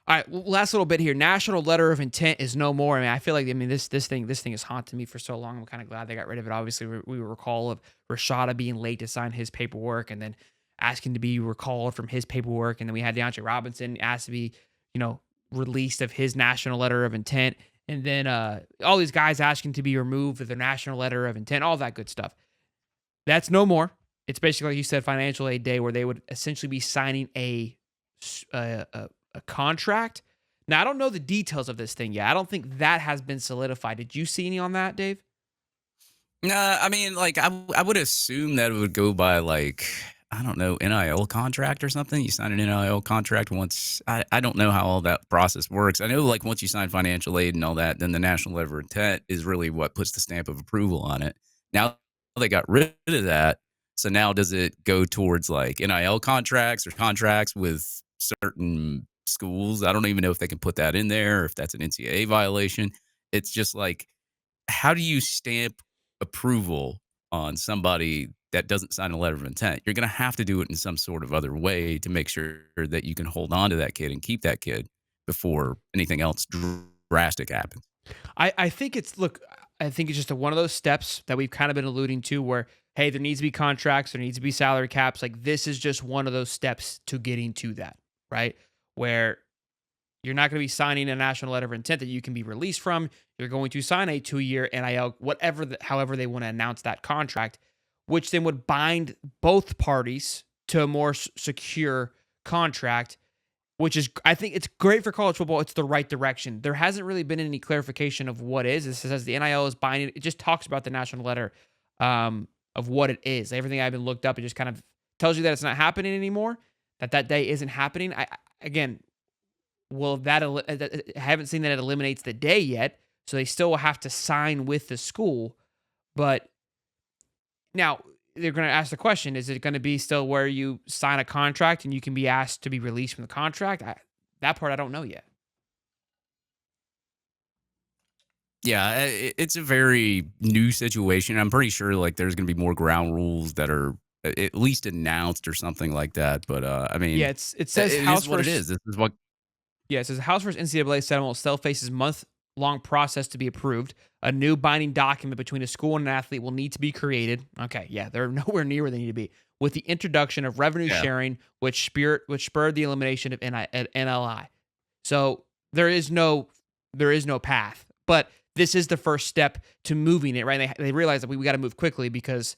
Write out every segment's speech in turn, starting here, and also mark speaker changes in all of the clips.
Speaker 1: All right, last little bit here. National letter of intent is no more. I feel like this thing has haunted me for so long. I'm kind of glad they got rid of it. Obviously, we recall of Rashada being late to sign his paperwork, and then asking to be recalled from his paperwork, and then we had DeAndre Robinson asked to be, released of his national letter of intent, and then all these guys asking to be removed of their national letter of intent, all that good stuff. That's no more. It's basically, like you said, financial aid day, where they would essentially be signing a contract. Now, I don't know the details of this thing yet. I don't think that has been solidified. Did you see any on that, Dave?
Speaker 2: I mean, like, I would assume that it would go by, like, I don't know, NIL contract or something. You sign an NIL contract once. I don't know how all that process works. I know, like, once you sign financial aid and all that, then the national letter of intent is really what puts the stamp of approval on it. Now they got rid of that. So now does it go towards, like, NIL contracts or contracts with certain schools? I don't even know if they can put that in there or if that's an NCAA violation. It's just like, how do you stamp approval on somebody that doesn't sign a letter of intent? You're going to have to do it in some sort of other way to make sure that you can hold on to that kid and keep that kid before anything else drastic happens.
Speaker 1: I think I think it's just one of those steps that we've kind of been alluding to where, hey, there needs to be contracts, there needs to be salary caps. Like, this is just one of those steps to getting to that, right? Where you're not going to be signing a national letter of intent that you can be released from. You're going to sign a 2-year NIL, however they want to announce that contract, which then would bind both parties to a more secure contract, which is, I think it's great for college football. It's the right direction. There hasn't really been any clarification of what is. It says the NIL is binding. It just talks about the national letter of what it is. Everything I've been looked up, it just kind of tells you that it's not happening anymore, that day isn't happening. Again, well, I haven't seen that it eliminates the day yet, so they still will have to sign with the school. But now they're going to ask the question: is it going to be still where you sign a contract and you can be asked to be released from the contract? That part I don't know yet.
Speaker 2: Yeah, it's a very new situation. I'm pretty sure like there's going to be more ground rules that are at least announced or something like that. But I
Speaker 1: Yeah,
Speaker 2: mean,
Speaker 1: it says
Speaker 2: it is
Speaker 1: House
Speaker 2: what it
Speaker 1: versus
Speaker 2: is. This is what.
Speaker 1: Yeah, it says House versus NCAA settlement will still faces month-long process to be approved. A new binding document between a school and an athlete will need to be created. Okay, yeah, they're nowhere near where they need to be. With the introduction of revenue
Speaker 2: Yeah.
Speaker 1: sharing, which spurred the elimination of NLI. So there is no path. But this is the first step to moving it, right? They realize that we got to move quickly because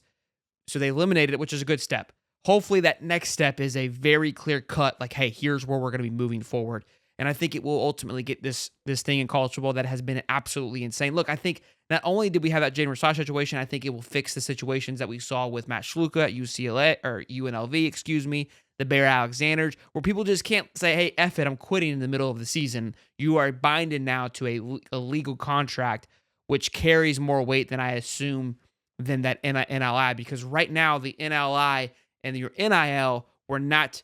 Speaker 1: so they eliminated it, which is a good step. Hopefully that next step is a very clear cut, like, hey, here's where we're going to be moving forward. And I think it will ultimately get this thing in college football that has been absolutely insane. Look, I think not only did we have that Jaden Rashad situation, I think it will fix the situations that we saw with Matt Schluka at UCLA or UNLV, excuse me, the Bear Alexanders, where people just can't say, hey, F it, I'm quitting in the middle of the season. You are binded now to a legal contract, which carries more weight than I assume than that NLI, because right now the NLI and your NIL were not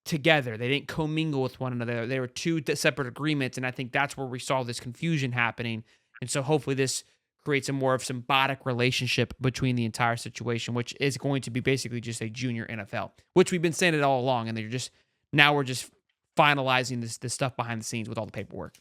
Speaker 1: together. They didn't commingle with one another. They were two separate agreements, and I think that's where we saw this confusion happening. And so hopefully this creates a more of symbiotic relationship between the entire situation, which is going to be basically just a junior NFL, which we've been saying it all along, and we're just finalizing this stuff behind the scenes with all the paperwork.